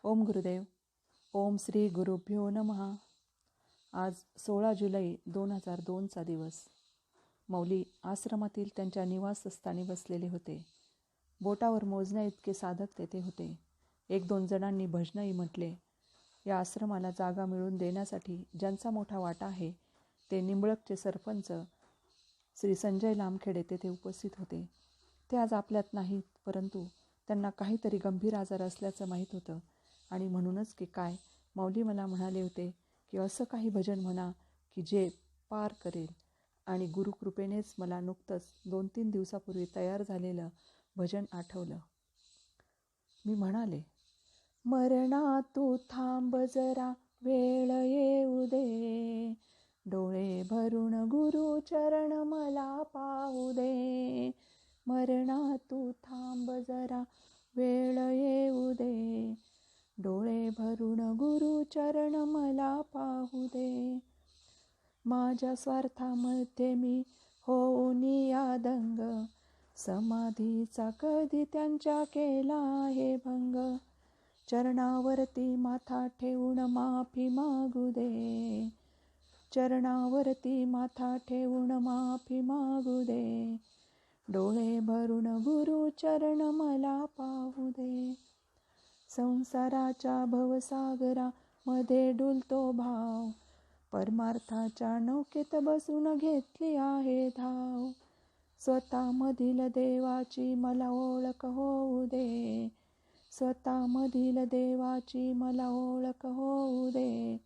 ओम गुरुदेव. ओम श्री गुरुभ्यो नमः. आज 16 जुलै 2002चा दिवस. मौली आश्रमातील त्यांच्या निवासस्थानी बसलेले होते. बोटावर मोजण्या इतके साधक तेथे होते. 1-2 जणांनी भजनही म्हटले. या आश्रमाला जागा मिळवून देण्यासाठी ज्यांचा मोठा वाटा आहे ते निंबळकचे सरपंच श्री संजय लामखेडे तेथे उपस्थित होते. ते आज आपल्यात नाहीत, परंतु त्यांना काहीतरी गंभीर आजार असल्याचं माहीत होतं आणि म्हणूनच की काय मौली मला म्हणाले होते की असं काही भजन म्हणा की जे पार करेल. आणि गुरुकृपेनेच मला नुकतंच 2-3 दिवसापूर्वी तयार झालेलं भजन आठवलं. मी म्हणाले, मरणा तू थांब जरा वेळ येऊ दे, डोळे भरून गुरु चरण मला पाहू दे. मरणा तू थांब जरा वेळ येऊ दे, डोळे भरून गुरु चरण मला पाहू दे. माझ्या स्वार्थामध्ये मी होऊन या दंग, समाधीचा कधी त्यांच्या केला आहे भंग. चरणावरती माथा ठेवून माफी मागू दे, चरणावरती माथा ठेवून माफी मागू दे. डोळे भरून गुरु चरण मला पाहू दे. संसाराच्या भवसागरा मध्ये डुलतो भाव, परमार्थाच्या नौकेत बसून घेतली आहे धाव. स्वतःमधील देवाची मला ओळख होऊ दे, स्वतःमधील देवाची मला ओळख होऊ दे.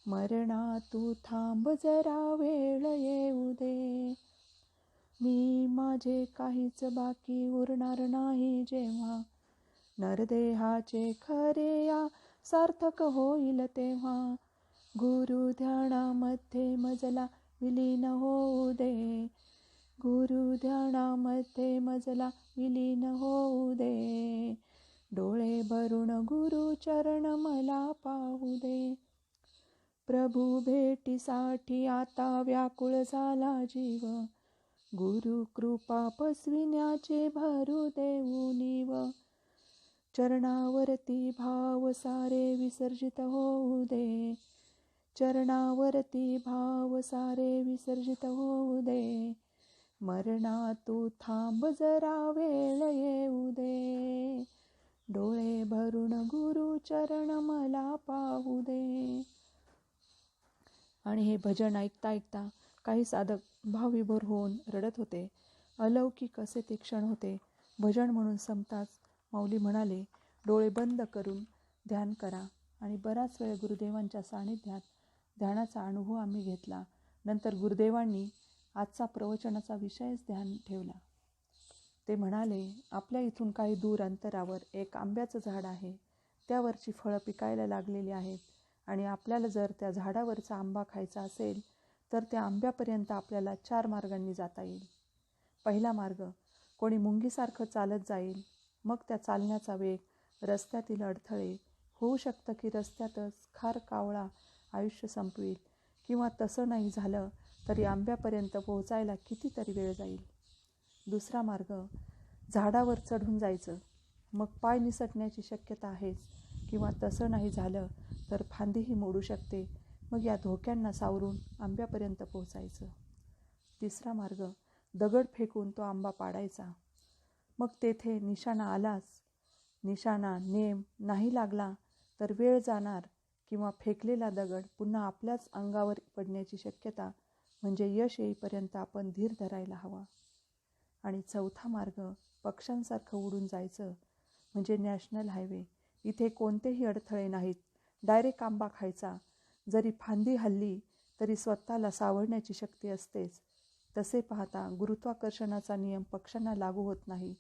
मरणा तू थांब जरा वेळ येऊ दे. मी माझे काहीच बाकी उरणार नाही जेव्हा, नरदेहाचे खरे या सार्थक होईल तेव्हा. गुरु ध्यानामध्ये मजला विलीन होऊ दे, गुरु ध्यानामध्ये मजला विलीन होऊ दे. डोळे भरून गुरु चरण मला पाहू दे. प्रभू भेटीसाठी आता व्याकुळ झाला जीव, गुरु कृपा पसविण्याचे भरू देऊ नीव. चरणावरती भाव सारे विसर्जित होऊ दे, चरणावरती भाव सारे विसर्जित होऊ दे. मरणा तू थांब जरा वेळ येऊ दे, डोळे भरून गुरु चरण मला पाहू दे. आणि हे भजन ऐकता ऐकता काही साधक भावविभोर होऊन रडत होते. अलौकिक असे ते क्षण होते. भजन म्हणून संपताच मौली म्हणाले, डोळे बंद करून ध्यान करा. आणि बराच वेळ गुरुदेवांच्या सानिध्यात ध्यानाचा अनुभव आम्ही घेतला. नंतर गुरुदेवांनी आजचा प्रवचनाचा विषयच ध्यान ठेवला. ते म्हणाले, आपल्या इथून काही दूर अंतरावर एक आंब्याचं झाड आहे. त्यावरची फळं पिकायला लागलेली आहेत आणि आपल्याला जर त्या झाडावरचा आंबा खायचा असेल तर त्या आंब्यापर्यंत आपल्याला 4 मार्गांनी जाता येईल. पहिला मार्ग, कोणी मुंगीसारखं चालत जाईल. मग त्या चालण्याचा वेग, रस्त्यातील अडथळे, होऊ शकतं की रस्त्यातच खार कावळा आयुष्य संपवील. किंवा तसं नाही झालं तरी आंब्यापर्यंत पोहोचायला कितीतरी वेळ जाईल. दुसरा मार्ग, झाडावर चढून जायचं. मग पाय निसटण्याची शक्यता आहेच. किंवा तसं नाही झालं तर फांदीही मोडू शकते. मग या धोक्यांना सावरून आंब्यापर्यंत पोहोचायचं. तिसरा मार्ग, दगड फेकून तो आंबा पाडायचा. मग तेथे निशाणा आलाच, निशाणा नेम नाही लागला तर वेळ जाणार किंवा फेकलेला दगड पुन्हा आपल्याच अंगावर पडण्याची शक्यता. म्हणजे यश येईपर्यंत आपण धीर धरायला हवा. आणि चौथा मार्ग, पक्ष्यांसारखं उडून जायचं. म्हणजे नॅशनल हायवे. इथे कोणतेही अडथळे नाहीत. डायरेक्ट आंबा खायचा. जरी फांदी हल्ली तरी स्वतःला सावरण्याची शक्ती असतेच. तसे पाहता गुरुत्वाकर्षणाचा नियम पक्ष्यांना लागू होत नाही.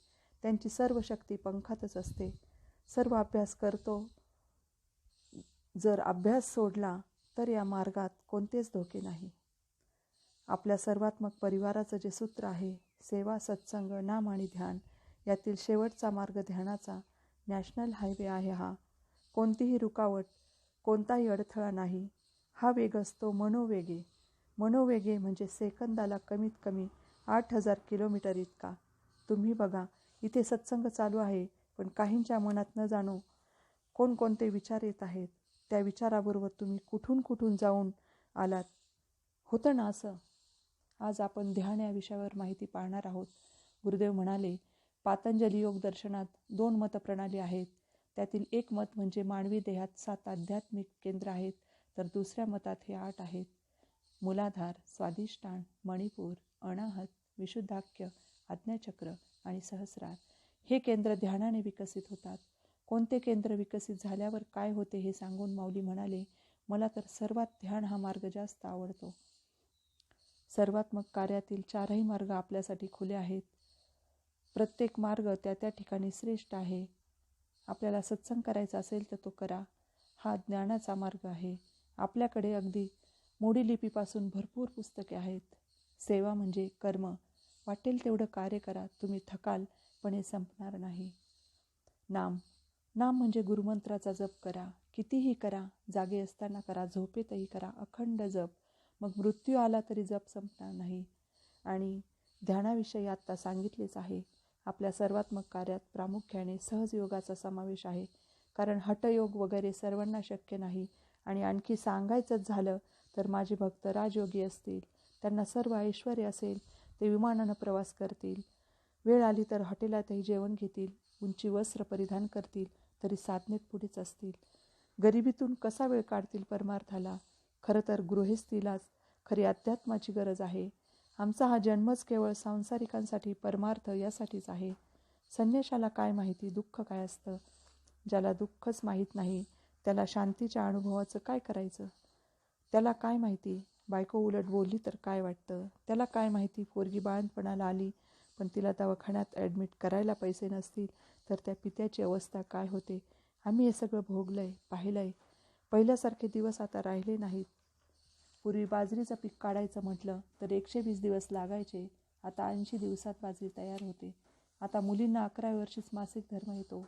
त्यांची सर्व शक्ती पंखातच असते. सर्व अभ्यास करतो. जर अभ्यास सोडला तर या मार्गात कोणतेच धोके नाही. आपल्या सर्वात्मक परिवाराचं जे सूत्र आहे, सेवा, सत्संग, नाम आणि ध्यान, यातील शेवटचा मार्ग ध्यानाचा नॅशनल हायवे आहे. हा कोणतीही रुकावट, कोणताही अडथळा नाही. हा वेग असतो मनोवेगे. मनोवेगे म्हणजे सेकंदाला कमीत कमी 8000 किलोमीटर इतका. तुम्ही बघा, इथे सत्संग चालू आहे, पण काहींच्या मनात न जाणो कोणकोणते विचार येत आहेत, त्या विचाराबरोबर तुम्ही कुठून कुठून जाऊन आलात. होतं ना असं. आज आपण ध्यान या विषयावर माहिती पाहणार आहोत. गुरुदेव म्हणाले, पातंजली योग दर्शनात 2 मतप्रणाली आहेत. त्यातील एक मत म्हणजे मानवी देहात 7 आध्यात्मिक केंद्र आहेत, तर दुसऱ्या मतात हे 8 आहेत. मूलाधार, स्वादिष्ठान, मणिपूर, अनाहत, विशुद्धाख्य, आज्ञाचक्र आणि सहस्रार हे केंद्र ध्यानाने विकसित होतात. कोणते केंद्र विकसित झाल्यावर काय होते हे सांगून माऊली म्हणाले, मला तर सर्वात ध्यान हा मार्ग जास्त आवडतो. सर्वात्मक कार्यातील 4ही मार्ग आपल्यासाठी खुले आहेत. प्रत्येक मार्ग त्या त्या ठिकाणी श्रेष्ठ आहे. आपल्याला सत्संग करायचा असेल तर तो करा. हा ज्ञानाचा मार्ग आहे. आपल्याकडे अगदी मोडी लिपीपासून भरपूर पुस्तके आहेत. सेवा म्हणजे कर्म. वाटेल तेवढं कार्य करा. तुम्ही थकाल पण हे संपणार नाही. नाम म्हणजे गुरुमंत्राचा जप करा. कितीही करा. जागे असताना करा, झोपेतही करा. अखंड जप. मग मृत्यू आला तरी जप संपणार नाही. आणि ध्यानाविषयी आत्ता सांगितलेच आहे. आपल्या सर्वात्मक कार्यात प्रामुख्याने सहजयोगाचा समावेश आहे. कारण हठयोग वगैरे सर्वांना शक्य नाही. आणि आणखी सांगायचंच झालं तर माझे भक्त राजयोगी असतील, त्यांना सर्व ऐश्वर्य असेल, ते विमानानं प्रवास करतील, वेळ आली तर हॉटेलातही जेवण घेतील, उंची वस्त्र परिधान करतील, तरी साधनेत पुढेच असतील. गरिबीतून कसा वेळ काढतील परमार्थाला. खरं तर गृहस्थीलाच खरी अध्यात्माची गरज आहे. आमचा हा जन्मच केवळ सांसारिकांसाठी परमार्थ यासाठीच आहे. संन्याशाला काय माहिती दुःख काय असतं. ज्याला दुःखच माहीत नाही त्याला शांतीच्या अनुभवाचं काय करायचं. त्याला काय माहिती बायको उलट बोलली तर काय वाटतं. त्याला काय माहिती पोरगी बाळंतपणाला आली पण तिला दवाखान्यात ॲडमिट करायला पैसे नसतील तर त्या पित्याची अवस्था काय होते. आम्ही हे सगळं भोगलंय, पाहिलंय. पहिल्यासारखे दिवस आता राहिले नाहीत. पूर्वी बाजरीचं पीक काढायचं म्हटलं तर 120 दिवस लागायचे. आता 80 दिवसात बाजरी तयार होते. आता मुलींना 11व्या वर्षीच मासिक धर्म येतो.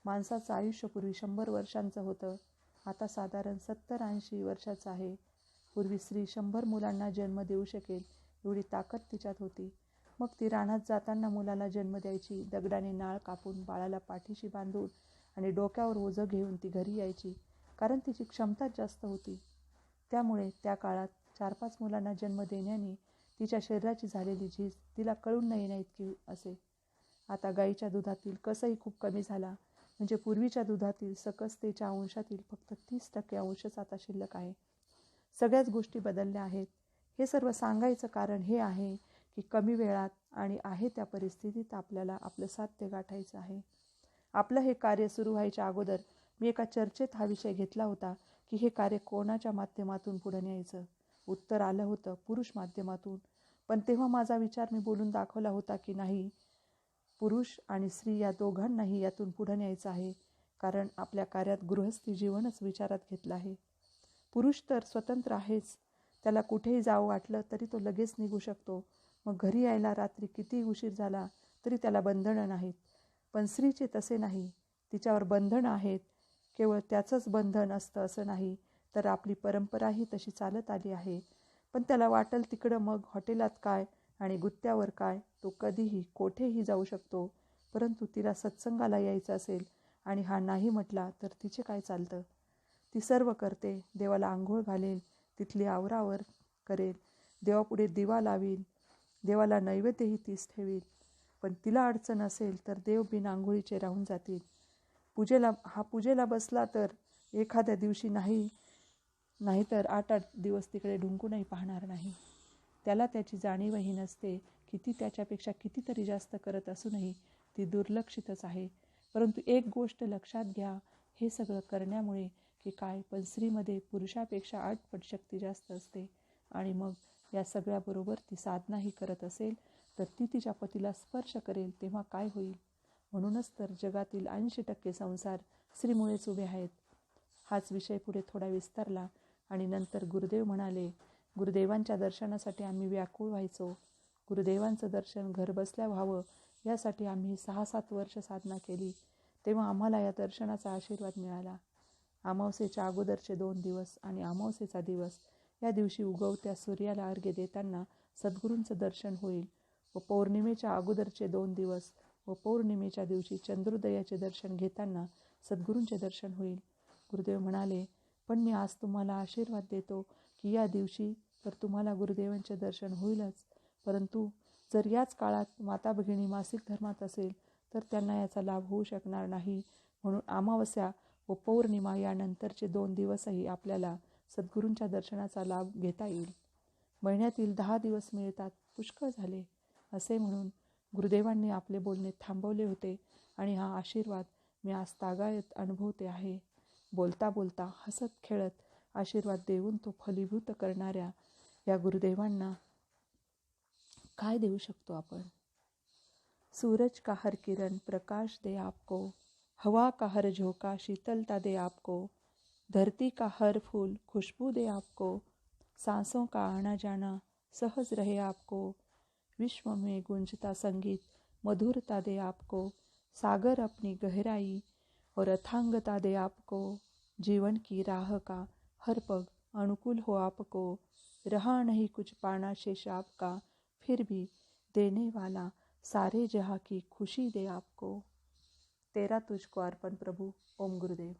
माणसाचं आयुष्य पूर्वी 100 वर्षांचं होतं. आता साधारण 70-80 वर्षाचं आहे. पूर्वी स्त्री 100 मुलांना जन्म देऊ शकेल एवढी ताकद तिच्यात होती. मग ती रानात जाताना मुलाला जन्म द्यायची. दगडाने नाळ कापून बाळाला पाठीशी बांधून आणि डोक्यावर ओझं घेऊन ती घरी यायची. कारण तिची क्षमताच जास्त होती. त्यामुळे त्या काळात 4-5 मुलांना जन्म देण्याने तिच्या शरीराची झालेली झीज तिला कळून न येण्याइतकी असे. आता गाईच्या दुधातील कसही खूप कमी झाला. म्हणजे पूर्वीच्या दुधातील सकसतेच्या अंशातील फक्त 30% अंशच आता शिल्लक आहे. सगळ्याच गोष्टी बदलल्या आहेत. हे सर्व सांगायचं कारण हे आहे की कमी वेळात आणि आहे त्या परिस्थितीत आपल्याला आपलं साध्य गाठायचं आहे. आपलं हे कार्य सुरू व्हायच्या अगोदर मी एका चर्चेत हा विषय घेतला होता की हे कार्य कोणाच्या माध्यमातून पुढे न्यायचं. उत्तर आलं होतं पुरुष माध्यमातून. पण तेव्हा माझा विचार मी बोलून दाखवला होता की नाही, पुरुष आणि स्त्री या दोघांनाही यातून पुढे न्यायचं आहे. कारण आपल्या कार्यात गृहस्थी जीवनच विचारात घेतलं आहे. पुरुष तर स्वतंत्र आहेच. त्याला कुठेही जावं वाटलं तरी तो लगेच निघू शकतो. मग घरी यायला रात्री कितीही उशीर झाला तरी त्याला बंधनं नाहीत. पण स्त्रीचे तसे नाही. तिच्यावर बंधनं आहेत. केवळ त्याचंच बंधन असतं असं नाही, तर आपली परंपराही तशी चालत आली आहे. पण त्याला वाटेल तिकडं मग हॉटेलात काय आणि गुत्त्यावर काय, तो कधीही कोठेही जाऊ शकतो. परंतु तिला सत्संगाला यायचं असेल आणि हा नाही म्हटला तर तिचे काय चालतं. ती सर्व करते. देवाला आंघोळ घालेल, तिथली आवरावर करेल, देवापुढे दिवा लावील, देवाला नैवेद्यही तीच ठेवील. पण तिला अडचण असेल तर देव बिन आंघोळीचे राहून जातील. पूजेला बसला तर एखाद्या दिवशी नाही तर 8-8 दिवस तिकडे ढुंकूनही पाहणार नाही. त्याला त्याची जाणीवही नसते. किती त्याच्यापेक्षा कितीतरी जास्त करत असूनही ती दुर्लक्षितच आहे. परंतु एक गोष्ट लक्षात घ्या, हे सगळं करण्यामुळे की काय, पण स्त्रीमध्ये पुरुषापेक्षा 8 पट शक्ती जास्त असते. आणि मग या सगळ्याबरोबर ती साधनाही करत असेल तर ती तिच्या पतीला स्पर्श करेल तेव्हा काय होईल. म्हणूनच तर जगातील 80% संसार स्त्रीमुळेच उभे आहेत. हाच विषय पुढे थोडा विस्तारला आणि नंतर गुरुदेव म्हणाले, गुरुदेवांच्या दर्शनासाठी आम्ही व्याकुळ व्हायचो. गुरुदेवांचं दर्शन घरबसल्या व्हावं यासाठी आम्ही 6-7 वर्ष साधना केली. तेव्हा आम्हाला या दर्शनाचा आशीर्वाद मिळाला. अमावस्येच्या अगोदरचे 2 दिवस आणि अमावस्येचा दिवस या दिवशी उगवत्या सूर्याला अर्घ्य देताना सद्गुरूंचं दर्शन होईल व पौर्णिमेच्या अगोदरचे 2 दिवस व पौर्णिमेच्या दिवशी चंद्रोदयाचे दर्शन घेताना सद्गुरूंचे दर्शन होईल. गुरुदेव म्हणाले, पण मी आज तुम्हाला आशीर्वाद देतो की या दिवशी तर तुम्हाला गुरुदेवांचे दर्शन होईलच, परंतु जर याच काळात माता भगिनी मासिक धर्मात असेल तर त्यांना याचा लाभ होऊ शकणार नाही. म्हणून अमावस्या व पौर्णिमा यानंतरचे 2 दिवसही आपल्याला सद्गुरूंच्या दर्शनाचा लाभ घेता येईल. महिन्यातील 10 दिवस मिळतात, पुष्कळ झाले, असे म्हणून गुरुदेवांनी आपले बोलणे थांबवले होते आणि हा आशीर्वाद मी आज तागायत अनुभवते आहे. बोलता बोलता हसत खेळत आशीर्वाद देऊन तो फलीभूत करणाऱ्या या गुरुदेवांना काय देऊ शकतो आपण? सूरज का हर किरण प्रकाश दे आपको, हवा का हर झोंका शीतलता दे आपको, धरती का हर फूल खुशबू दे आपको, सांसों का आना जाना सहज रहे आपको, विश्व में गूंजता संगीत मधुरता दे आपको, सागर अपनी गहराई और अथांगता दे आपको, जीवन की राह का हर पग अनुकूल हो आपको, रहा नहीं कुछ पाना शेष आपका, फिर भी देने वाला सारे जहाँ की खुशी दे आपको. तेरा तुझको अर्पण प्रभु. ओम गुरुदेव.